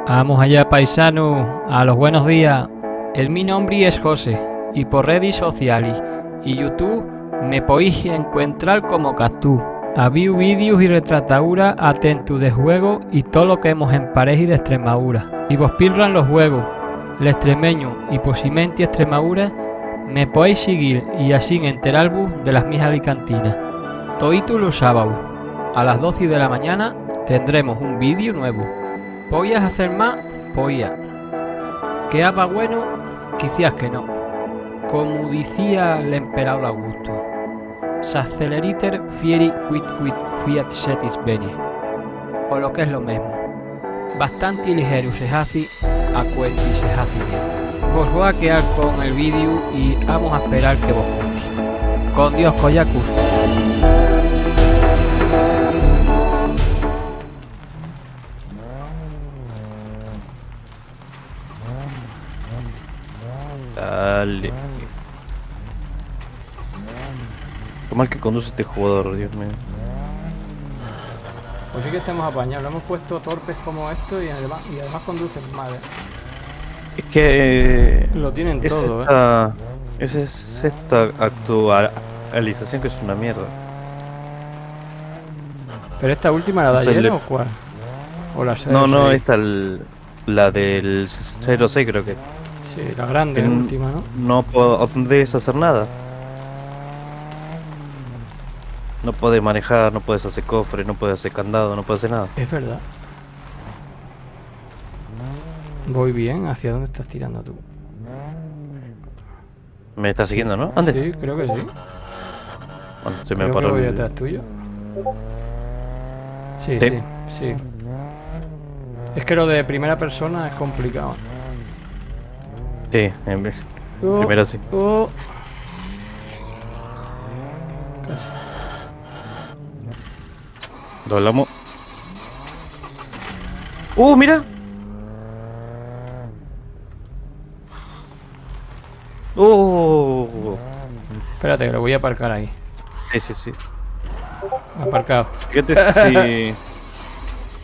Vamos allá, paisano, a los buenos días. Mi nombre es José y por redes sociales y YouTube me podéis encontrar como Cactus. Había vídeos y retrataduras atentos de juegos y todo lo que hemos en pareja y de Extremadura. Si vos pillan los juegos, el extremeño y posiblemente Extremadura, me podéis seguir y así enteraros de las mis alicantinas. Todos los sábados a las 12 de la mañana tendremos un vídeo nuevo. ¿Podías hacer más? Podía. ¿Que haga bueno? Quizás que no. Como decía el emperador Augusto, s'acceleriter fieri quid fiat setis bene. O lo que es lo mismo, bastante ligero se hace a cuenta y se hace bien. Vos voy a quedar con el vídeo y vamos a esperar que vos guste. Con Dios, Koyakus. Dale. Qué mal que conduce este jugador, Dios mío. Pues sí que estamos apañados, lo hemos puesto torpes como esto y además conducen mal. Es que Lo tienen es todo, esta actualización que es una mierda. Pero esta última era de O sea, ayer o cuál? O la 06. No, la del 06 creo que. Sí, la grande, la última, ¿no? No podés hacer nada. No podés manejar, no puedes hacer cofre, no puedes hacer candado, no puedes hacer nada. Es verdad. Voy bien, ¿hacia dónde estás tirando tú? Me estás siguiendo, ¿no? Antes. Sí, creo que sí. Bueno, se me Creo que paró voy el... detrás tuyo. Sí, Sí. sí. Es que lo de primera persona es complicado. Sí, primero sí. Casi. Doblamos. Mira. Espérate, que lo voy a aparcar ahí. Sí. Aparcado.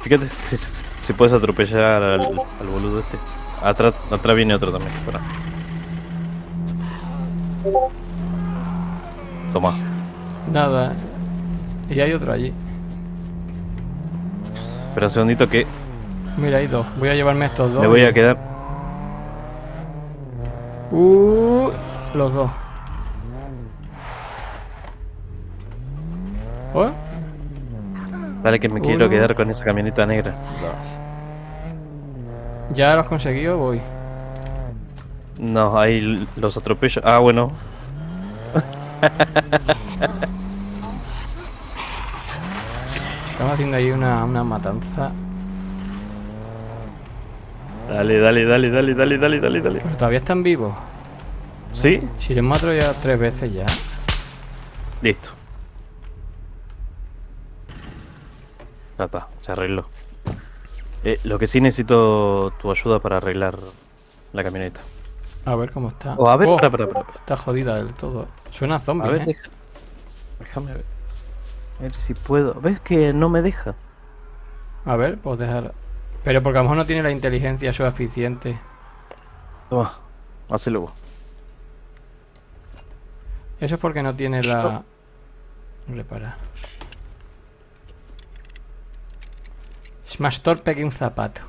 Fíjate si puedes atropellar al boludo este. Atrás viene otro también. Espera. Toma. Nada. Y hay otro allí. Espera un segundito que Mira, hay dos. Voy a llevarme estos dos. me voy a quedar. Los dos. ¿Oh? Dale que me quiero quedar con esa camioneta negra. ¿Ya lo has conseguido? Voy. No, ahí los atropello. Ah, bueno. Estamos haciendo ahí una matanza. Dale. Pero todavía están vivos. ¿Sí? Si les mato ya 3 veces ya. Listo. Ya está, se arregló. Lo que sí necesito tu ayuda para arreglar la camioneta. A ver cómo está. A ver, para. Está jodida del todo. Suena a zombie, A ver, déjame ver. A ver si puedo. ¿Ves que no me deja? A ver, pues dejar. Pero porque a lo mejor no tiene la inteligencia suficiente. Toma, hacelo vos. Eso es porque no tiene la... Reparar. Es más torpe que un zapato.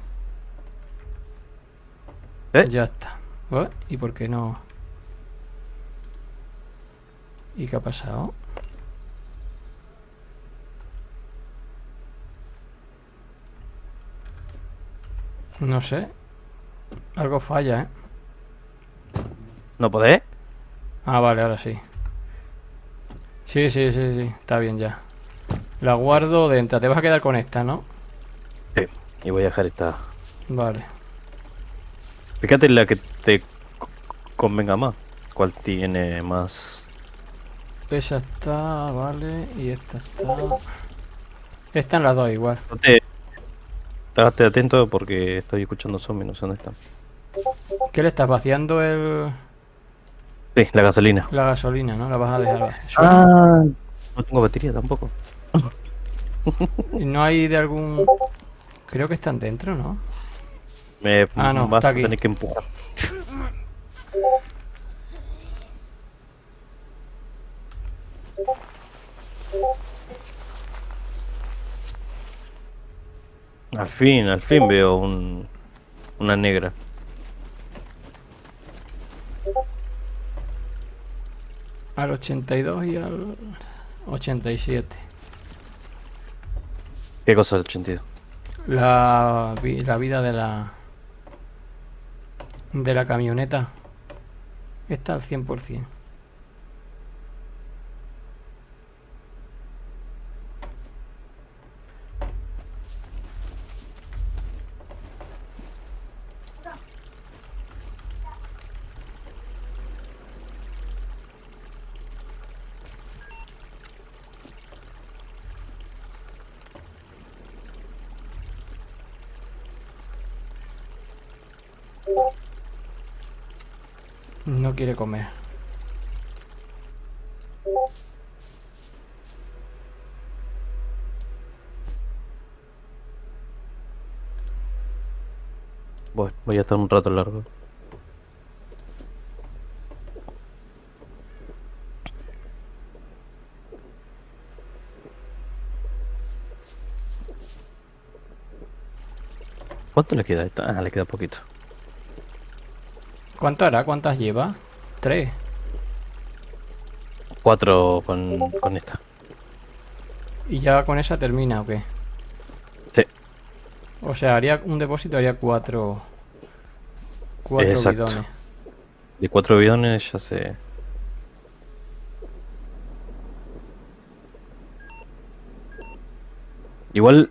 Ya está. ¿Y por qué no? ¿Y qué ha pasado? No sé. Algo falla, ¿eh? ¿No podés? Ah, vale, ahora sí. Sí. Está bien ya. La guardo dentro. Te vas a quedar con esta, ¿no? Sí. Y voy a dejar esta. Vale. Fíjate la que te convenga más. ¿Cuál tiene más? Esa está, vale. Y esta está. Están las dos igual. Estate atento porque estoy escuchando zombies, no sé dónde están. ¿Qué le estás vaciando Sí, la gasolina. la gasolina, ¿no? La vas a dejar. No tengo batería tampoco. Y no hay de algún... Creo que están dentro, ¿no? Me Ah, no, vas está a aquí. tener que empujar. Al fin veo una negra. Al 82 y al 87. ¿Qué cosa del sentido? La vida de la camioneta está al 100%. No quiere comer. Voy a estar un rato largo. ¿Cuánto le queda a esta? Ah, le queda poquito. ¿Cuánto hará? ¿Cuántas lleva? 3. 4 con esta. ¿Y ya con esa termina o qué? Sí, O sea, haría un depósito, haría 4 exacto. bidones. De 4 bidones ya se... Igual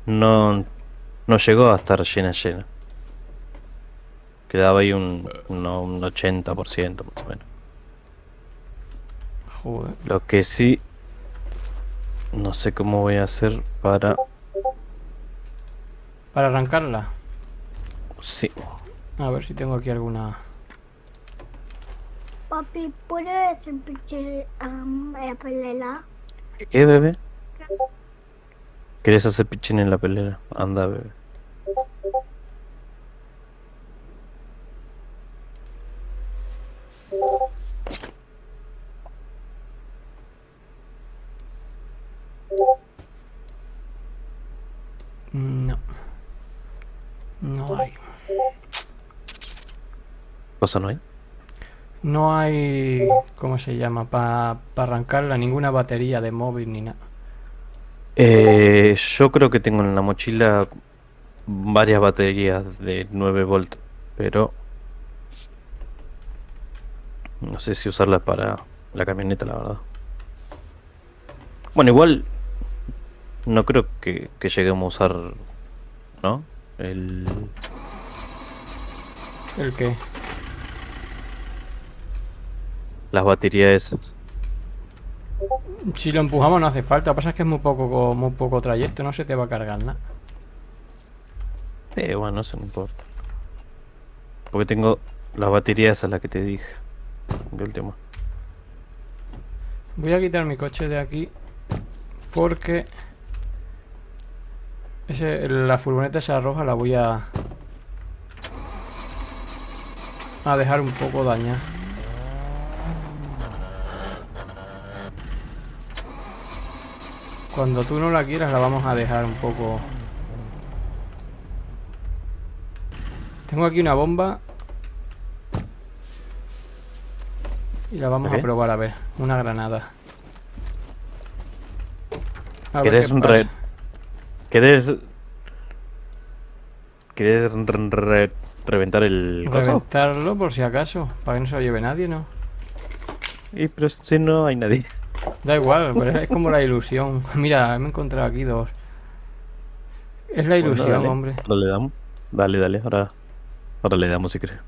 no, no llegó a estar llena. Quedaba ahí un 80% más o menos. Joder. Lo que sí, no sé cómo voy a hacer para... Para arrancarla. Sí. A ver si tengo aquí alguna. Papi, ¿puedes pelela? ¿Qué, bebé? ¿Querés hacer pichín en la pelera? Anda, bebé. No. No hay. ¿Cosa no hay? No hay. ¿Cómo se llama? Para arrancarla, ninguna batería de móvil ni nada. Yo creo que tengo en la mochila varias baterías de 9 volts, pero no sé si usarlas para la camioneta, la verdad. Bueno, igual no creo que lleguemos a usar, ¿no? ¿El qué? Las baterías esas. Si lo empujamos no hace falta. Lo que pasa es que es muy poco trayecto. No se te va a cargar nada. Bueno, eso no importa. Porque tengo las baterías a las que te dije. De último. Voy a quitar mi coche de aquí. Porque la furgoneta esa roja la voy a dejar un poco dañada. Cuando tú no la quieras la vamos a dejar un poco. Tengo aquí una bomba. Y la vamos a ¿Ok? probar a ver. Una granada. A ver ¿Querés qué pasa. ¿Querés... ¿Querés reventar el coso? Reventarlo por si acaso. Para que no se lo lleve nadie, ¿no? Y pero si no hay nadie. Da igual, pero es como la ilusión. Mira, me he encontrado aquí dos. Es la Bueno, ilusión, dale. hombre. Ahora le damos. Dale. Ahora le damos si crees.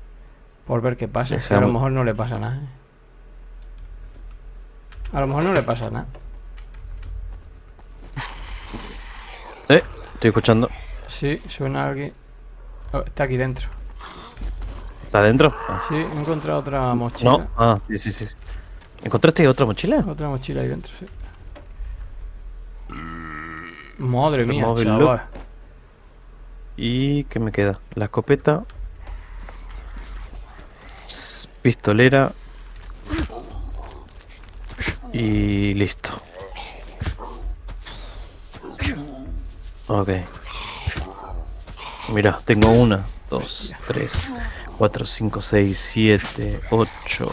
Por ver qué pasa. Si a lo Dejamos. mejor no le pasa nada. A lo mejor no le pasa nada. Estoy escuchando. Sí, suena alguien. Oh, está aquí dentro. ¿Está adentro? Ah, Sí, he encontrado otra mochila. no. Ah, sí. ¿Encontraste otra mochila? Otra mochila ahí dentro, sí. Madre mía, Móvil, chaval. ¿Y qué me queda? La escopeta. Pistolera. Y listo. Ok. Mira, tengo 1, 2, 3, 4, 5, 6, 7, 8.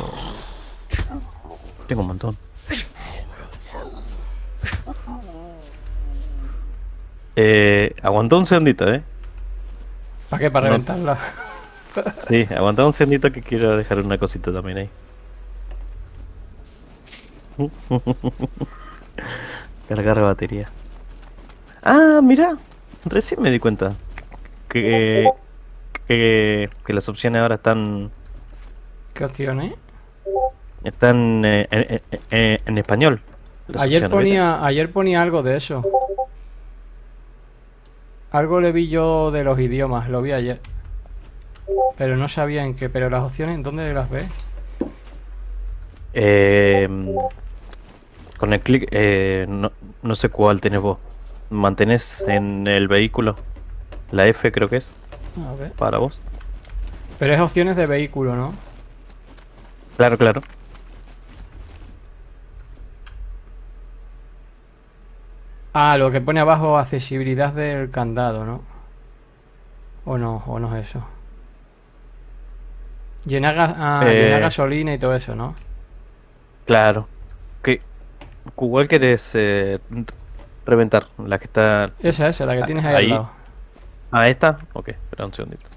Tengo un montón. Aguantó un segundito, ¿Para qué? Para No- reventarla. Sí, aguantó un segundito que quiero dejar una cosita también ahí. Cargar batería. Ah, mira. Recién me di cuenta que, que las opciones ahora ¿Qué opciones? están en español. Las opciones, ¿viste? Ayer ponía algo de eso. Algo le vi yo de los idiomas, lo vi ayer. Pero no sabía en qué. Pero las opciones, ¿dónde las ves? Eh, con el clic, no sé cuál tenés vos. Mantenés en el vehículo. La F creo que es A ver. para vos. Pero es opciones de vehículo, ¿no? Claro, claro. Ah, lo que pone abajo, accesibilidad del candado, ¿no? O no es eso. Llenar Eh, gasolina y todo eso, ¿no? claro. ¿Qué, ¿Cuál querés reventar? La que está Esa, la que tienes ahí al ahí. lado. Ah, esta. Ok, espera un segundito.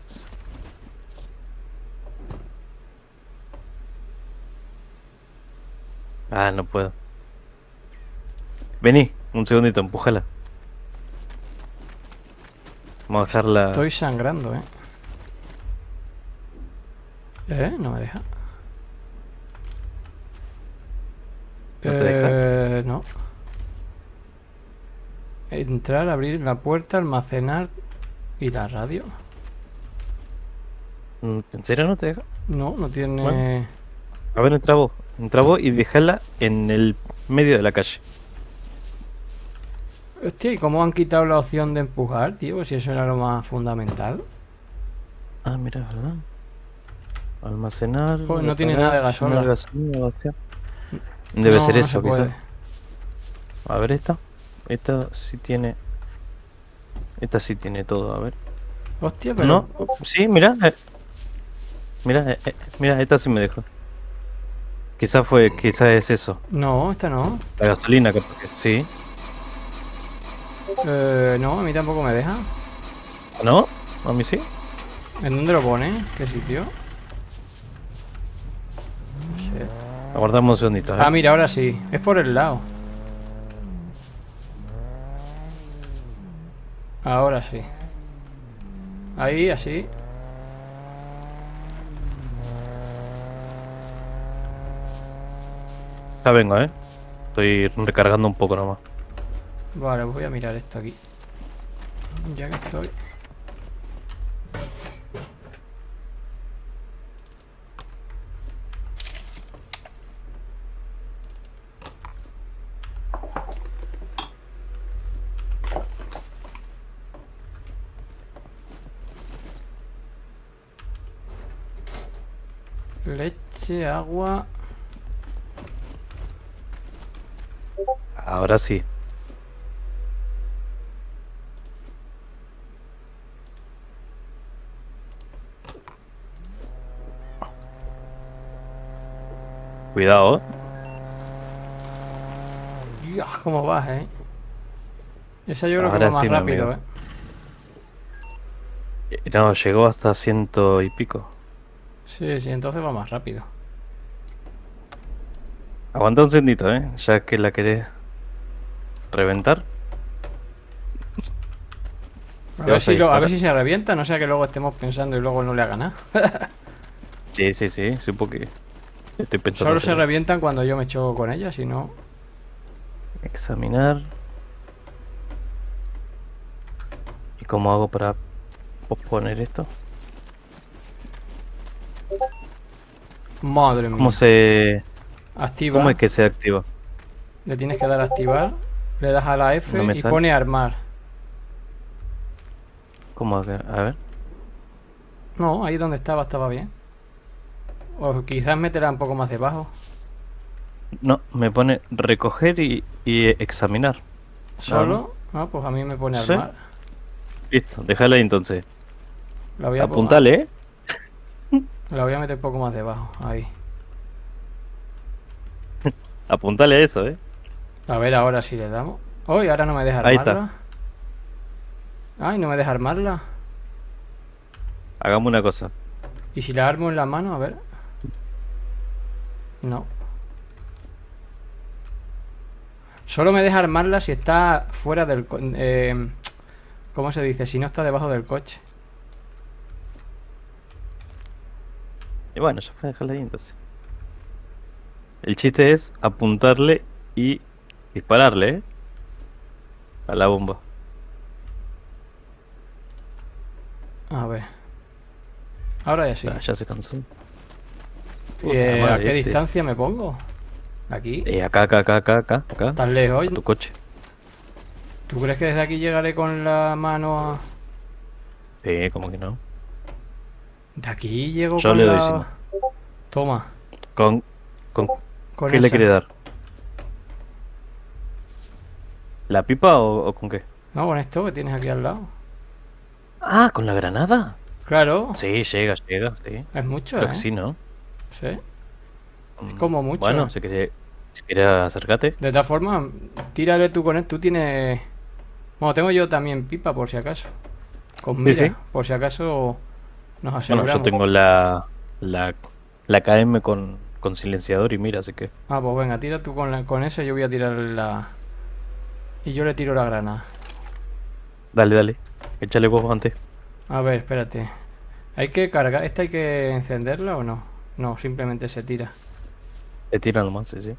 Ah, no puedo. Vení, un segundito, empújala. Vamos a dejarla. Estoy sangrando, ¿eh? No me deja. ¿No te deja? No. Entrar, abrir la puerta, almacenar y la radio. ¿En serio no te deja? No, no Bueno, tiene... a ver, entra vos. Entra vos y dejala en el medio de la calle. Hostia, ¿y cómo han quitado la opción de empujar, tío? Si eso era lo más fundamental. Ah, mira, ¿verdad? Almacenar, Pues no tiene nada de reparar, llenar gasola. gasolina, vaciar. Debe ser No se eso, quizás. puede. A ver esta. Esta sí tiene. Esta sí tiene todo, a ver. Hostia, pero... No, sí, mira. Mira, mira, esta sí me dejó. Quizás es eso. No, esta no. La gasolina, capaz que sí. No, a mí tampoco me deja. ¿No? A mí sí. ¿En dónde lo pone? ¿Qué sitio? Shit. Aguardamos un segundito, a Ah, ver. mira, ahora sí. Es por el lado. Ahora sí. Ahí, así. Ya vengo, Estoy recargando un poco nomás. Vale, voy a mirar esto aquí. Ya que estoy. Leche, agua. Ahora sí. Cuidado, Dios, cómo vas, Esa yo creo que va Ahora más sí, mi rápido, amigo. No, llegó hasta 100 y pico. Sí, sí, entonces va más rápido. Aguanta un segundito, ya que la querés reventar. A Te ver vas a si, a ver disparar. si se revienta, no sea que luego estemos pensando y luego no le haga nada. Sí, sí, sí, sí, porque estoy pensando Solo se hacerlo. revientan cuando yo me choco con ella, si no... Examinar. ¿Y cómo hago para posponer esto? Madre ¿Cómo mía. se... ¿Cómo es Activa. que se activa? Le tienes que dar a activar. Le das a la No F me y sale. pone armar. ¿Cómo? A ver. No, ahí donde estaba bien. O quizás meterá un poco más debajo. No, me pone recoger y examinar. Nada más. Solo. Ah, pues a mí me pone Sí. armar. Listo, déjala ahí entonces. La voy a, Apuntale, ¿eh? la voy a meter un poco más debajo. Ahí. Apuntale a eso, ¿eh? A ver ahora si le damos. Uy, ahora no me deja Ahí está. armarla. Ay, no me deja armarla. Hagamos una cosa. ¿Y si la armo en la mano? A ver. No. Solo me deja armarla si está fuera del... ¿cómo se dice? Si no está debajo del coche. Y bueno, ya fue, dejarla ahí entonces. El chiste es apuntarle y dispararle, ¿eh? A la bomba. A ver. Ahora ya sí. Ah, ya se cansó. Puta ¿A madre, qué distancia me pongo? ¿Aquí? Acá, acá, acá, acá, acá, acá. ¿Tan lejos? A tu coche. ¿Tú crees que desde aquí llegaré con la mano a...? Sí, como que no. De aquí llego Yo con le doy si la... no. Toma. Con, con, Con ¿qué le esa. quiere dar? ¿La pipa o con qué? No, con esto que tienes aquí al lado. Ah, ¿con la granada? Claro. Sí, llega, llega, sí. Es mucho, Creo que ¿eh? sí, ¿no? Sí. Es como mucho, Bueno, ¿eh? si quiere acercarte. De todas formas, tírale tú con él. Tú tienes... Bueno, tengo yo también pipa por si acaso. Con Sí, mira, sí. por si acaso nos Bueno, yo aseguramos. tengo la, la KM con silenciador y mira, así que. Ah, pues venga, tira tú con esa. Yo voy a tirar la... Y yo le tiro la granada. Dale, dale. Échale vos antes. A ver, espérate. ¿Hay que cargar? ¿Esta hay que encenderla o no? No, simplemente se tira. Te tiran nomás, sí, sí.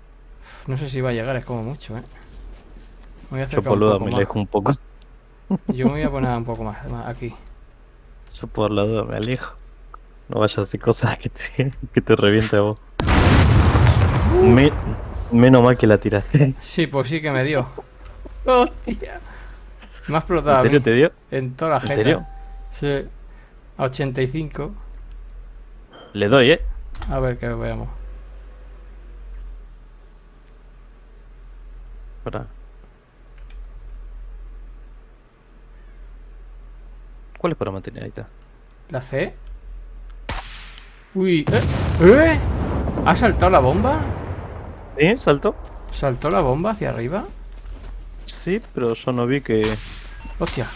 No sé si va a llegar, es como mucho, ¿eh? Me voy a Yo acercar por un la duda poco me más. alejo un poco. Yo me voy a poner un poco más aquí. Yo por la duda me alejo. No vayas a hacer cosas que te reviente a vos. Me- Menos mal que la tiraste. Sí, pues sí que me dio. ¡Hostia! Me ha explotado ¿En a serio mí. te dio? En toda la ¿En jeta. serio? Sí. A 85. Le doy, ¿eh? A ver que veamos. Para. ¿Cuál es para mantener? Ahí está. La C. Uy. ¿Eh? ¿Ha saltado la bomba? ¿Sí? ¿Saltó? ¿Saltó la bomba hacia arriba? Sí, pero yo no vi que. Hostia.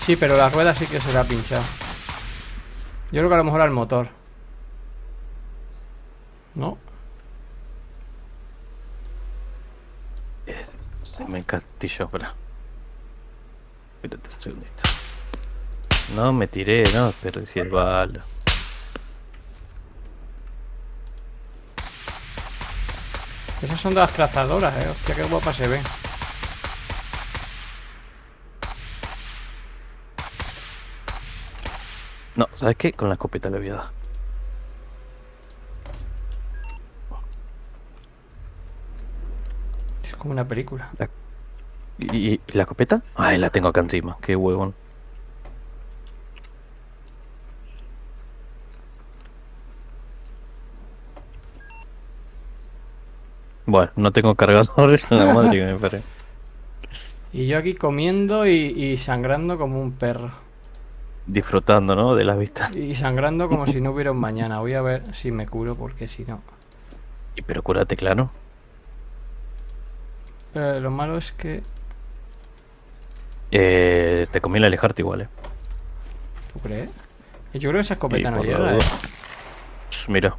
Sí, pero la rueda sí que se la ha pinchado. Yo creo que a lo mejor al motor. ¿No? Se me encastilló, espera. Espérate un segundito. No, me tiré, no, perdí el bala. Esas son de las trazadoras, hostia, qué guapa se ve. No, ¿sabes qué? Con la escopeta le voy a dar. Es como una película. La- ¿Y la escopeta? Ay, la tengo acá encima, qué huevón. Bueno, no tengo cargadores, la madre que me pare. Y yo aquí comiendo y sangrando como un perro. Disfrutando, ¿no? De las vistas. Y sangrando como si no hubiera un mañana. Voy a ver si me curo porque si no... Y pero cúrate, claro. Lo malo es que... Te conviene alejarte igual, ¿Tú crees? Yo creo que esa Y escopeta no por la llega, duda. Mira,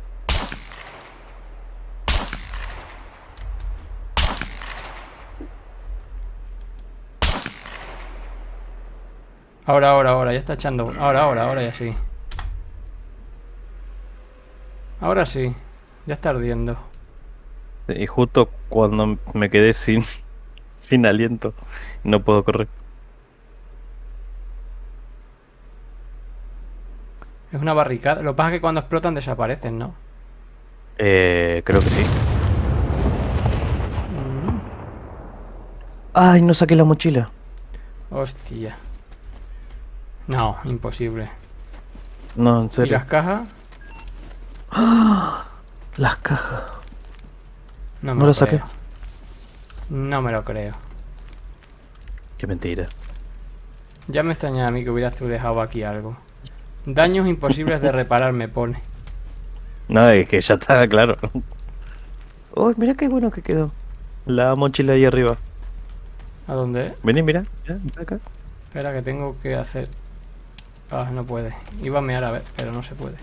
Ahora, ya está echando. Ahora, ya sí. Ahora sí. Ya está ardiendo. y justo cuando me quedé sin aliento, no puedo correr. Es una barricada. Lo que pasa es que cuando explotan desaparecen, ¿no? Creo que sí. Ay, no saqué la mochila. Hostia. No, imposible. No, en ¿Y serio. las cajas? Las cajas. No me No lo las saqué. creo. No me lo creo. Qué mentira. Ya me extraña a mí que hubieras tú dejado aquí algo. Daños imposibles de reparar me pone. No, es que ya está claro. Uy, mira qué bueno que quedó. La mochila ahí arriba. ¿A dónde es? Vení, mira. Mira, acá. Espera que tengo que hacer... Ah, no puede. Iba a mear a ver, pero no se puede.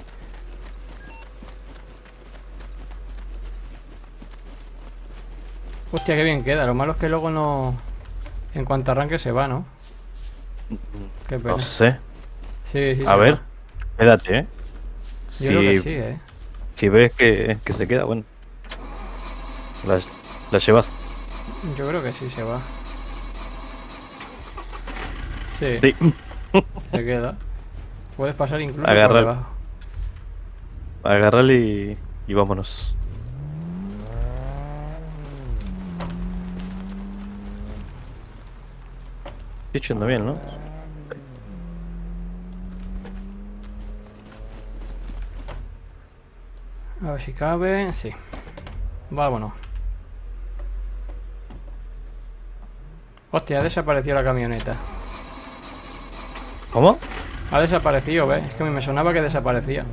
Hostia, qué bien queda. Lo malo es que luego no... En cuanto arranque se va, ¿no? Qué No pena. sé. Sí, sí, A se ver, va. quédate, ¿eh? Yo creo que Si, sí, ¿eh? si ves que se queda, bueno, las, la llevas. Yo creo que sí se va. Sí, Sí, se queda. Puedes pasar incluso por agarrar, debajo. agarrale y vámonos. Estoy yendo bien, ¿no? A ver si cabe. Sí. Vámonos. Hostia, ha desaparecido la camioneta. ¿Cómo? Ha desaparecido, ¿ves? Es que me sonaba que desaparecía.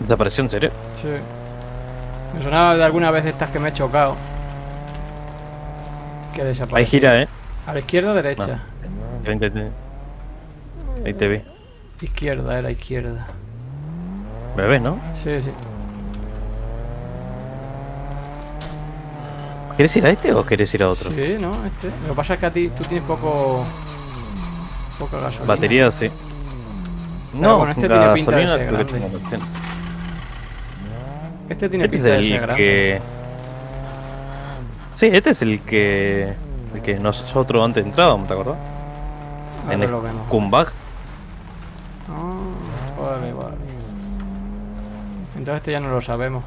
¿Desapareció en serio? Sí. Me sonaba de alguna vez estas que me he chocado. Que Ahí desaparecía. gira, ¿eh? A la izquierda o No, derecha. ahí te vi. Izquierda, era izquierda. ¿Me ves, no? Sí, sí. ¿Quieres ir a este o quieres ir a otro? Sí, ¿no? Este. Lo que pasa es que a ti tú tienes poca gasolina. Batería, sí. Pero No, bueno, este tiene pinta de gasolina ser creo que grande. tengo bastante. Este tiene Este es pinta de ser el grande. que... Sí, este es el que nosotros antes entrábamos, ¿te acordás? Ahora En lo vemos. Scumbag. Ah, vale, vale. Entonces este ya no lo sabemos.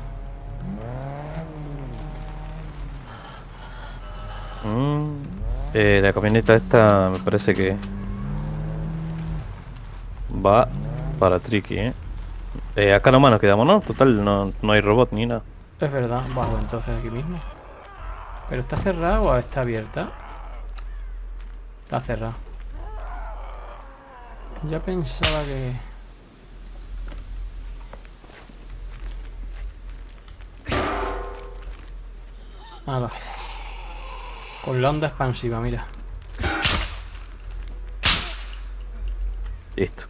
La camioneta esta me parece que va para Tricky, ¿eh? Acá nomás nos quedamos, ¿no? Total, no hay robot ni nada. Es verdad. Bajo entonces aquí mismo. ¿Pero está cerrado o está abierta? Está cerrado. Ya pensaba que... Nada. Con la onda expansiva, mira. Listo.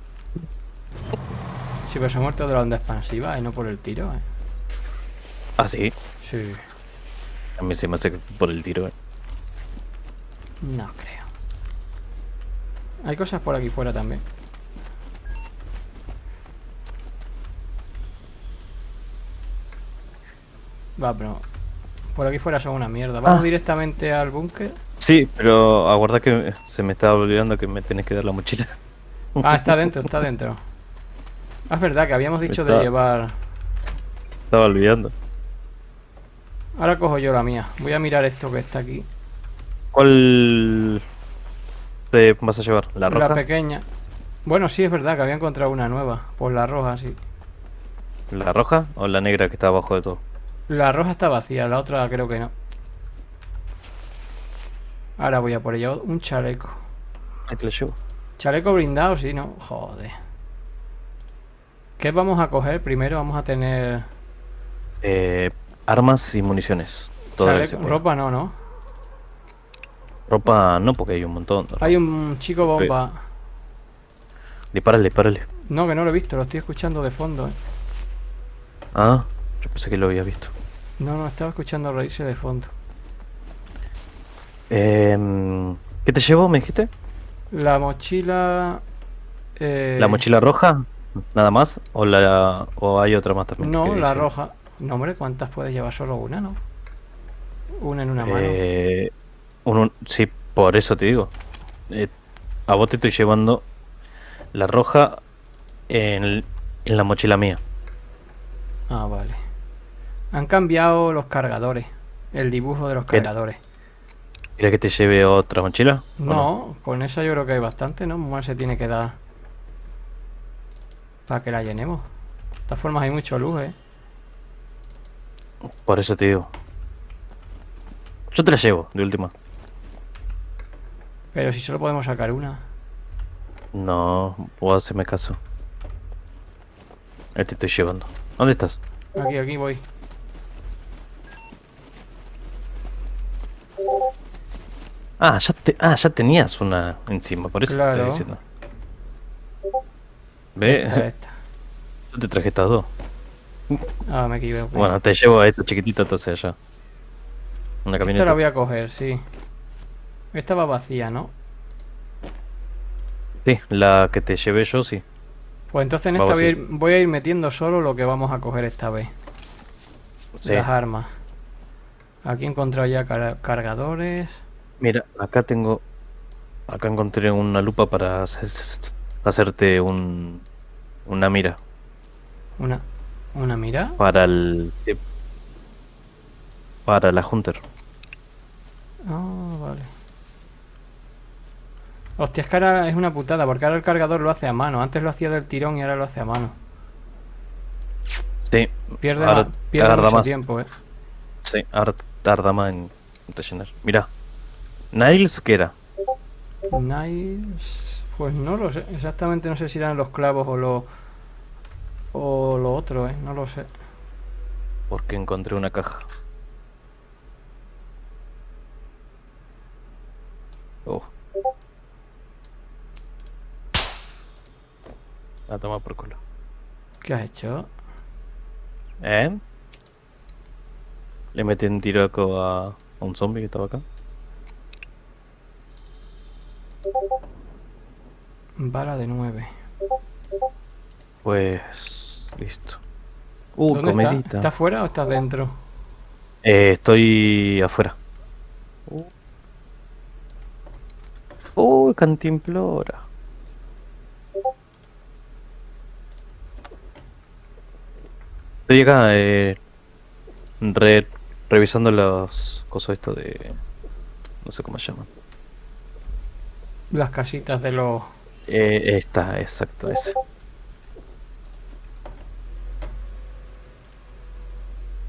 Sí, pero se ha muerto de la onda expansiva y no por el tiro, ¿eh? Ah, sí. Sí. A mí se me hace que por el tiro, ¿eh? No creo. Hay cosas por aquí fuera también. Va, pero... Por aquí fuera son una mierda. ¿Vamos directamente al búnker? Sí, pero aguarda que se me estaba olvidando que me tenés que dar la mochila. Ah, está dentro, está dentro. Ah, es verdad que habíamos dicho de Está- llevar... Estaba olvidando. Ahora cojo yo la mía. Voy a mirar esto que está aquí. ¿Cuál te vas a llevar? ¿La roja? La pequeña. Bueno, sí, es verdad que había encontrado una nueva. Pues la roja, sí. ¿La roja o la negra que está abajo de todo? La roja está vacía, la otra creo que no. Ahora voy a por ella. Un chaleco. Ahí te lo llevo. Chaleco blindado, sí, no. Joder. ¿Qué vamos a coger? Primero vamos a tener... Armas y municiones. Todo lo que se pueda. Ropa no, ¿no? Ropa no, porque hay un montón. de ropa. Hay un chico bomba. Dispárale, dispárale. No, que no lo he visto, lo estoy escuchando de fondo, ¿eh? Ah, yo pensé que lo había visto. No, estaba escuchando reírse de fondo. ¿Qué te llevo, me dijiste? La mochila... ¿La mochila roja? ¿Nada más? ¿O hay otra más también? No, que la dice? roja. No, hombre, ¿cuántas puedes llevar? Solo una, ¿no? Una en una mano. Sí, por eso te digo. Eh, a vos te estoy llevando la roja en la mochila mía. Ah, vale. Han cambiado los cargadores. El dibujo de los ¿Qué? cargadores. ¿Quieres que te lleve otra mochila? ¿O No, con esa yo creo que hay bastante, ¿no? Más se tiene que dar para que la llenemos. De todas formas hay mucho luz, ¿eh? Por eso te digo. Yo te la llevo, de última. Pero si solo podemos sacar una. No, vos haceme caso. Te estoy llevando. ¿Dónde estás? Aquí voy. Ya tenías una encima, por eso te estoy Claro. diciendo. Ve, Esta. yo te traje estas dos. Ah, me equivoqué. Bueno, te llevo a esta chiquitita entonces allá. Una Esta camioneta. la voy a coger, sí. Esta va vacía, ¿no? Sí, la que te llevé yo, sí. Pues entonces en Va esta vacía. voy a ir metiendo solo lo que vamos a coger esta vez. Sí. Las armas. Aquí he encontrado ya cargadores. Mira, acá tengo. Acá encontré una lupa para hacerte una mira. Una, una mira. Para el. Para la Hunter. Ah, vale. Hostia, es que ahora es una putada, porque ahora el cargador lo hace a mano. Antes lo hacía del tirón y ahora lo hace a mano. Sí, Pierde, ahora pierde tarda mucho más. tiempo, Sí, ahora tarda más en rellenar. Mira, Niles, ¿qué era? Nice. Pues no lo sé. Exactamente no sé si eran los clavos o lo otro, no lo sé. Porque encontré una caja. Oh, la toma por culo. ¿Qué has hecho? ¿Eh? Le metí un tiraco a un zombie que estaba acá. Bala de 9. Pues. Listo. ¿Dónde está? Comidita. ¿Estás fuera o estás dentro? Estoy afuera. Cantimplora. Estoy acá, re- revisando los cosas esto de. No sé cómo se llaman. Las casitas de los... Está, exacto, ese.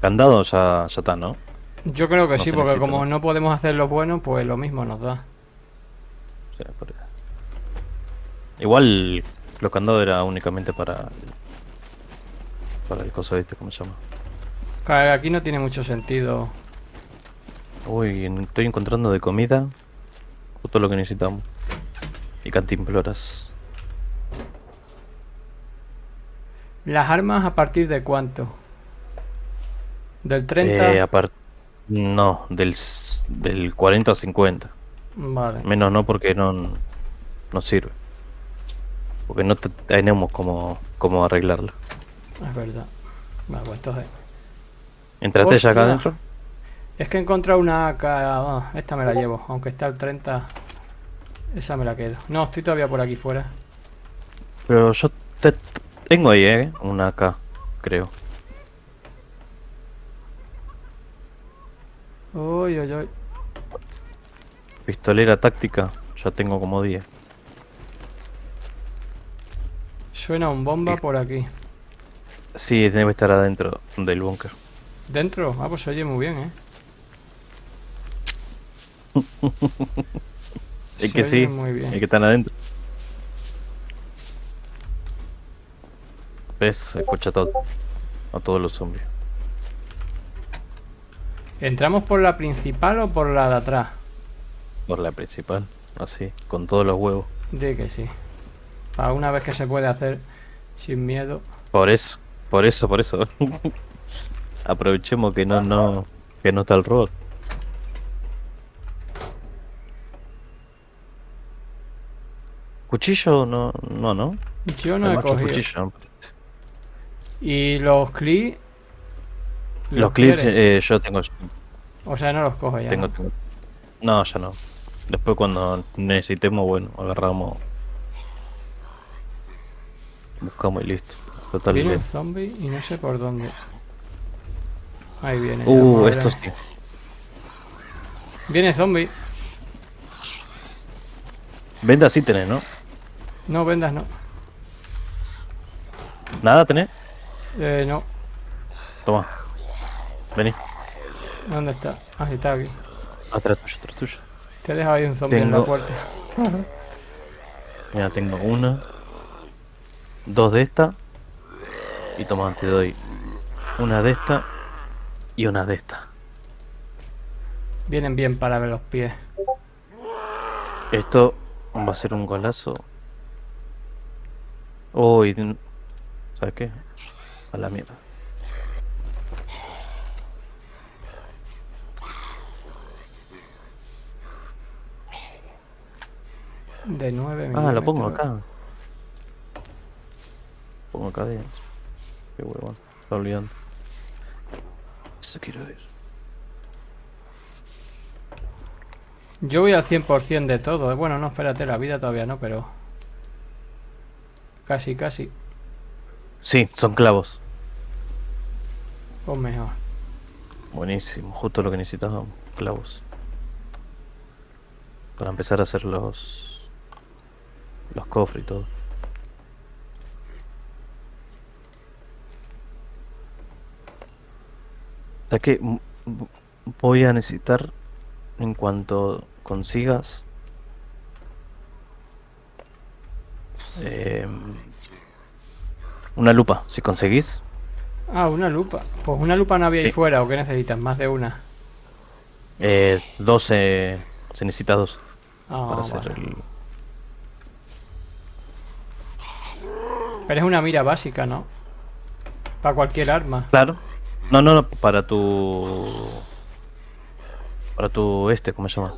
Candado ya está, ¿no? Yo creo que No sí, se porque necesita, como ¿no? no podemos hacer los buenos, pues lo mismo nos da. O sea, igual los candados era únicamente para el coso este, ¿cómo se llama? Claro, aquí no tiene mucho sentido. Uy, estoy encontrando de comida justo lo que necesitamos. Y cantimploras. ¿Las armas a partir de cuánto? ¿Del 30? No, del 40 o 50. Vale, Menos no porque no sirve. Porque no tenemos cómo arreglarlo. es verdad. Vale, pues entonces... Entrate ya acá ¡Ostras! adentro. Es que he encontrado una AK. Esta me la llevo, aunque está al 30. Esa me la quedo. No, estoy todavía por aquí fuera. Pero yo tengo ahí, una acá, creo. Uy, uy, uy. Pistolera táctica, ya tengo como 10. Suena un bomba por aquí. Sí, debe estar adentro del búnker. ¿Dentro? Ah, pues se oye muy bien, Es Se que oye sí, muy bien. es que están adentro. ¿Ves? Escucha todo. A todos los zombies. ¿Entramos por la principal o por la de atrás? Por la principal, así, con todos los huevos. De que sí. Para una vez que se puede hacer sin miedo. Por eso, por eso. Aprovechemos que que no está el robot. Cuchillo no. Yo no Hay he muchos cogido. cuchillos. ¿No? Y los clips. Los clips quieres? yo tengo. O sea, no los cojo ya. Tengo. No, ya no. Después cuando necesitemos, bueno, agarramos. Buscamos y listo. Total. Viene un zombie y no sé por dónde. Ahí viene. ya, vamos a ver. Esto sí. Viene zombie. Vendas sí tenés, ¿no? No, vendas no. ¿Nada tenés? No. Toma. Vení. ¿Dónde está? Ah, sí, está aquí. Atrás tuyo, atrás tuyo. Te he dejado ahí un zombie en la Tengo- puerta. Mira, tengo una. Dos de esta. Y toma, te doy una de esta. Y una de esta. Vienen bien para ver los pies. Esto va a ser un golazo. Oh, ¿sabes qué? A la mierda. De 9 Ah, la pongo milímetros. acá. Pongo acá adentro. Qué huevón. Está olvidando. Eso quiero ver. Yo voy al 100% de todo. Bueno, no, espérate, la vida todavía no, pero... Casi, casi. Sí, son clavos. O mejor. Buenísimo. Justo lo que necesitábamos. Clavos. Para empezar a hacer los cofres y todo. ¿Sabes qué? Voy a necesitar, en cuanto consigas, una lupa. Si conseguís, Ah, una lupa. Pues una lupa no había ahí sí. fuera, ¿o qué necesitas? Más de una. 12. Se necesita 2 Ah, para hacer vale. el. Pero es una mira básica, ¿no? Para cualquier arma. Claro. No, no, no, para tu. Para tu ¿cómo se llama?